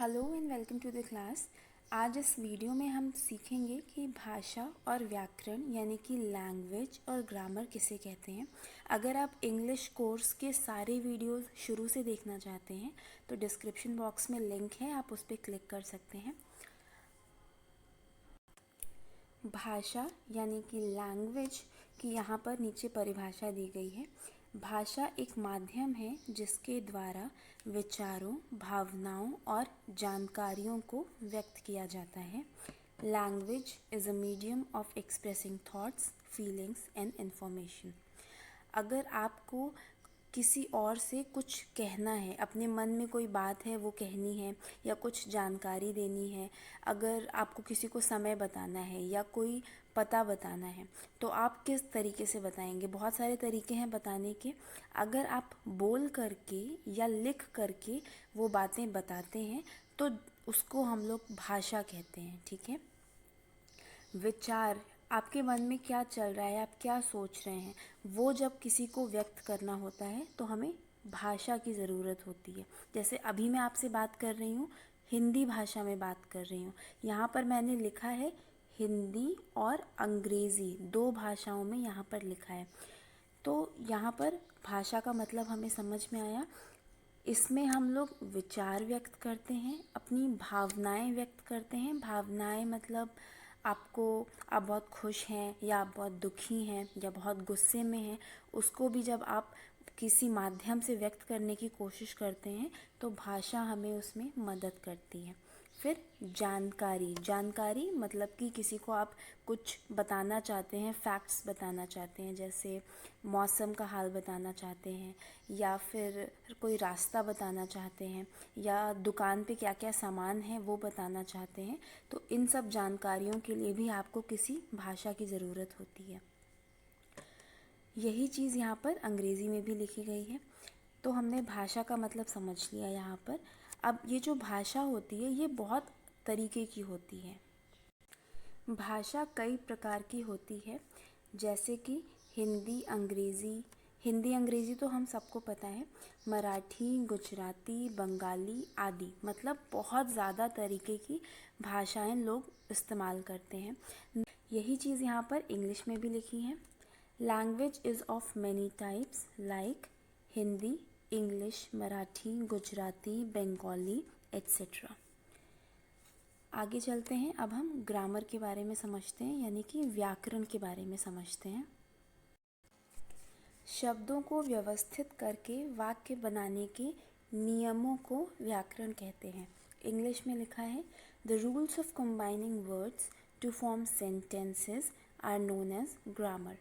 Hello and welcome to the class. आज इस video में हम सीखेंगे कि भाषा और व्याकरण यानी कि लैंग्वेज और ग्रामर किसे कहते हैं। अगर आप इंग्लिश कोर्स के सारे वीडियोस शुरू से देखना चाहते हैं तो डिस्क्रिप्शन बॉक्स में लिंक है, आप उस पर क्लिक कर सकते हैं। भाषा यानी कि लैंग्वेज की यहाँ पर नीचे परिभाषा दी गई है। भाषा एक माध्यम है जिसके द्वारा विचारों, भावनाओं और जानकारियों को व्यक्त किया जाता है। Language is a medium of expressing thoughts, feelings and information. अगर आपको किसी और से कुछ कहना है, अपने मन में कोई बात है वो कहनी है या कुछ जानकारी देनी है, अगर आपको किसी को समय बताना है या कोई पता बताना है तो आप किस तरीके से बताएंगे। बहुत सारे तरीके हैं बताने के। अगर आप बोल करके या लिख करके वो बातें बताते हैं तो उसको हम लोग भाषा कहते हैं। ठीक है। विचार, आपके मन में क्या चल रहा है, आप क्या सोच रहे हैं, वो जब किसी को व्यक्त करना होता है तो हमें भाषा की ज़रूरत होती है। जैसे अभी मैं आपसे बात कर रही हूँ, हिंदी भाषा में बात कर रही हूँ। यहाँ पर मैंने लिखा है हिंदी और अंग्रेज़ी, दो भाषाओं में यहाँ पर लिखा है। तो यहाँ पर भाषा का मतलब हमें समझ में आया। इसमें हम लोग विचार व्यक्त करते हैं, अपनी भावनाएं व्यक्त करते हैं। भावनाएं मतलब आप बहुत खुश हैं या आप बहुत दुखी हैं या बहुत गुस्से में हैं, उसको भी जब आप किसी माध्यम से व्यक्त करने की कोशिश करते हैं तो भाषा हमें उसमें मदद करती है। फिर जानकारी, जानकारी मतलब कि किसी को आप कुछ बताना चाहते हैं, फैक्ट्स बताना चाहते हैं, जैसे मौसम का हाल बताना चाहते हैं या फिर कोई रास्ता बताना चाहते हैं या दुकान पे क्या क्या सामान है वो बताना चाहते हैं। तो इन सब जानकारियों के लिए भी आपको किसी भाषा की ज़रूरत होती है। यही चीज़ यहाँ पर अंग्रेज़ी में भी लिखी गई है। तो हमने भाषा का मतलब समझ लिया यहाँ पर। अब ये जो भाषा होती है ये बहुत तरीके की होती है। भाषा कई प्रकार की होती है, जैसे कि हिंदी अंग्रेज़ी। हिंदी अंग्रेज़ी तो हम सबको पता है। मराठी, गुजराती, बंगाली आदि, मतलब बहुत ज़्यादा तरीके की भाषाएं लोग इस्तेमाल करते हैं। यही चीज़ यहाँ पर इंग्लिश में भी लिखी है। Language is of many types like Hindi, English, Marathi, Gujarati, Bengali etcetera. आगे चलते हैं। अब हम ग्रामर के बारे में समझते हैं, यानी कि व्याकरण के बारे में समझते हैं। शब्दों को व्यवस्थित करके वाक्य बनाने के नियमों को व्याकरण कहते हैं। इंग्लिश में लिखा है the rules of combining words to form sentences are known as grammar.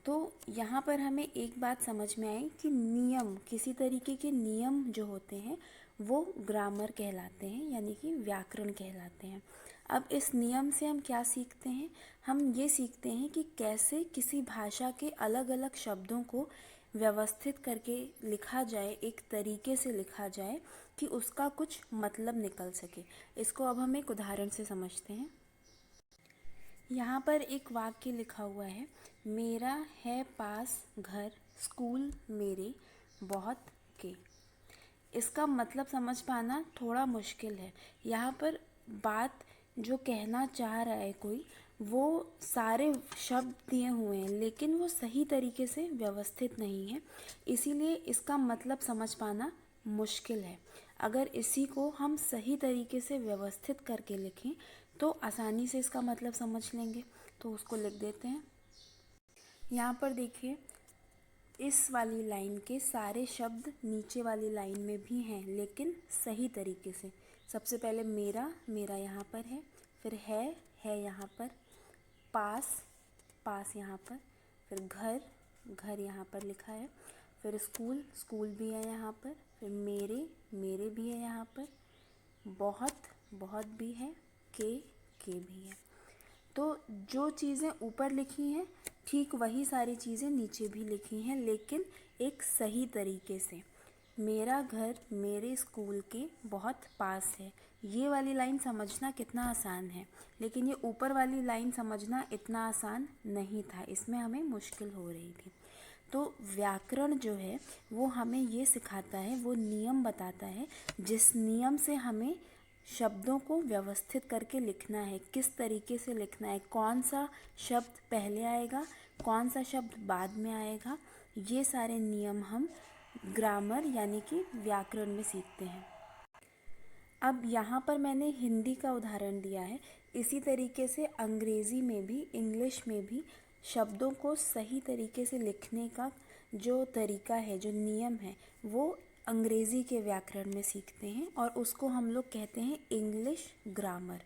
तो यहाँ पर हमें एक बात समझ में आई कि नियम, किसी तरीके के नियम जो होते हैं वो ग्रामर कहलाते हैं, यानी कि व्याकरण कहलाते हैं। अब इस नियम से हम क्या सीखते हैं? हम ये सीखते हैं कि कैसे किसी भाषा के अलग अलग शब्दों को व्यवस्थित करके लिखा जाए, एक तरीके से लिखा जाए कि उसका कुछ मतलब निकल सके। इसको अब हम एक उदाहरण से समझते हैं। यहाँ पर एक वाक्य लिखा हुआ है, मेरा है पास घर, स्कूल मेरे बहुत के। इसका मतलब समझ पाना थोड़ा मुश्किल है। यहाँ पर बात जो कहना चाह रहा है कोई, वो सारे शब्द दिए हुए हैं लेकिन वो सही तरीके से व्यवस्थित नहीं है, इसीलिए इसका मतलब समझ पाना मुश्किल है। अगर इसी को हम सही तरीके से व्यवस्थित करके लिखें तो आसानी से इसका मतलब समझ लेंगे। तो उसको लिख देते हैं। यहाँ पर देखिए, इस वाली लाइन के सारे शब्द नीचे वाली लाइन में भी हैं लेकिन सही तरीके से। सबसे पहले मेरा, मेरा यहाँ पर है, फिर है यहाँ पर, पास, पास यहाँ पर, फिर घर, घर यहाँ पर लिखा है, फिर स्कूल, स्कूल भी है यहाँ पर, फिर मेरे, मेरे भी है यहाँ पर, बहुत, बहुत भी है, के भी है। तो जो चीज़ें ऊपर लिखी हैं ठीक वही सारी चीज़ें नीचे भी लिखी हैं, लेकिन एक सही तरीके से। मेरा घर मेरे स्कूल के बहुत पास है, ये वाली लाइन समझना कितना आसान है, लेकिन ये ऊपर वाली लाइन समझना इतना आसान नहीं था, इसमें हमें मुश्किल हो रही थी। तो व्याकरण जो है वो हमें ये सिखाता है, वो नियम बताता है जिस नियम से हमें शब्दों को व्यवस्थित करके लिखना है, किस तरीके से लिखना है, कौन सा शब्द पहले आएगा, कौन सा शब्द बाद में आएगा। ये सारे नियम हम ग्रामर यानी कि व्याकरण में सीखते हैं। अब यहाँ पर मैंने हिंदी का उदाहरण दिया है, इसी तरीके से अंग्रेज़ी में भी, इंग्लिश में भी शब्दों को सही तरीके से लिखने का जो तरीका है, जो नियम है, वो अंग्रेज़ी के व्याकरण में सीखते हैं और उसको हम लोग कहते हैं इंग्लिश ग्रामर।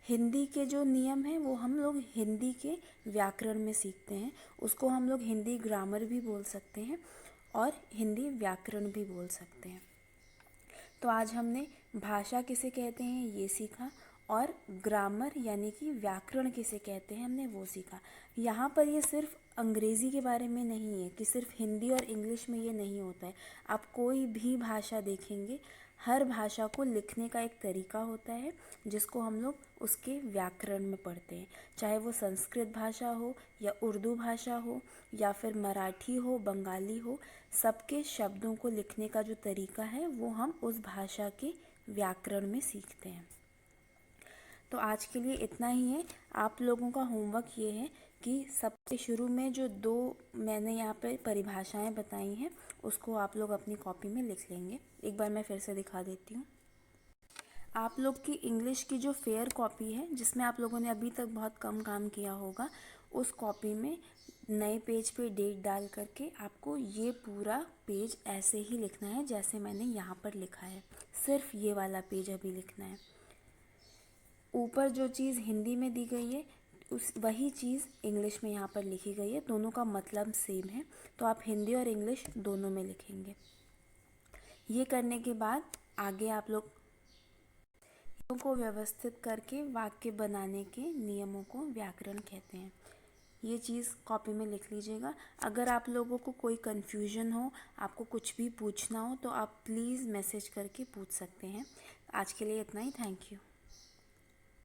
हिंदी के जो नियम हैं वो हम लोग हिंदी के व्याकरण में सीखते हैं, उसको हम लोग हिंदी ग्रामर भी बोल सकते हैं और हिंदी व्याकरण भी बोल सकते हैं। तो आज हमने भाषा किसे कहते हैं ये सीखा और ग्रामर यानी कि व्याकरण किसे कहते हैं हमने वो सीखा। यहाँ पर ये सिर्फ अंग्रेज़ी के बारे में नहीं है कि सिर्फ हिंदी और इंग्लिश में ये नहीं होता है। आप कोई भी भाषा देखेंगे, हर भाषा को लिखने का एक तरीका होता है जिसको हम लोग उसके व्याकरण में पढ़ते हैं, चाहे वो संस्कृत भाषा हो या उर्दू भाषा हो या फिर मराठी हो, बंगाली हो। सबके शब्दों को लिखने का जो तरीका है वो हम उस भाषा के व्याकरण में सीखते हैं। तो आज के लिए इतना ही है। आप लोगों का होमवर्क ये है कि सबसे शुरू में जो 2 मैंने यहाँ पे परिभाषाएं बताई हैं उसको आप लोग अपनी कॉपी में लिख लेंगे। एक बार मैं फिर से दिखा देती हूँ। आप लोग की इंग्लिश की जो फेयर कॉपी है जिसमें आप लोगों ने अभी तक बहुत कम काम किया होगा, उस कॉपी में नए पेज पे डेट डाल करके आपको ये पूरा पेज ऐसे ही लिखना है जैसे मैंने यहाँ पर लिखा है। सिर्फ ये वाला पेज अभी लिखना है। ऊपर जो चीज़ हिंदी में दी गई है उस वही चीज़ इंग्लिश में यहाँ पर लिखी गई है, दोनों का मतलब सेम है, तो आप हिंदी और इंग्लिश दोनों में लिखेंगे। ये करने के बाद आगे आप लोग को व्यवस्थित करके वाक्य बनाने के नियमों को व्याकरण कहते हैं। ये चीज़ कॉपी में लिख लीजिएगा। अगर आप लोगों को कोई कन्फ्यूजन हो, आपको कुछ भी पूछना हो तो आप प्लीज़ मैसेज करके पूछ सकते हैं। आज के लिए इतना ही। Thank you.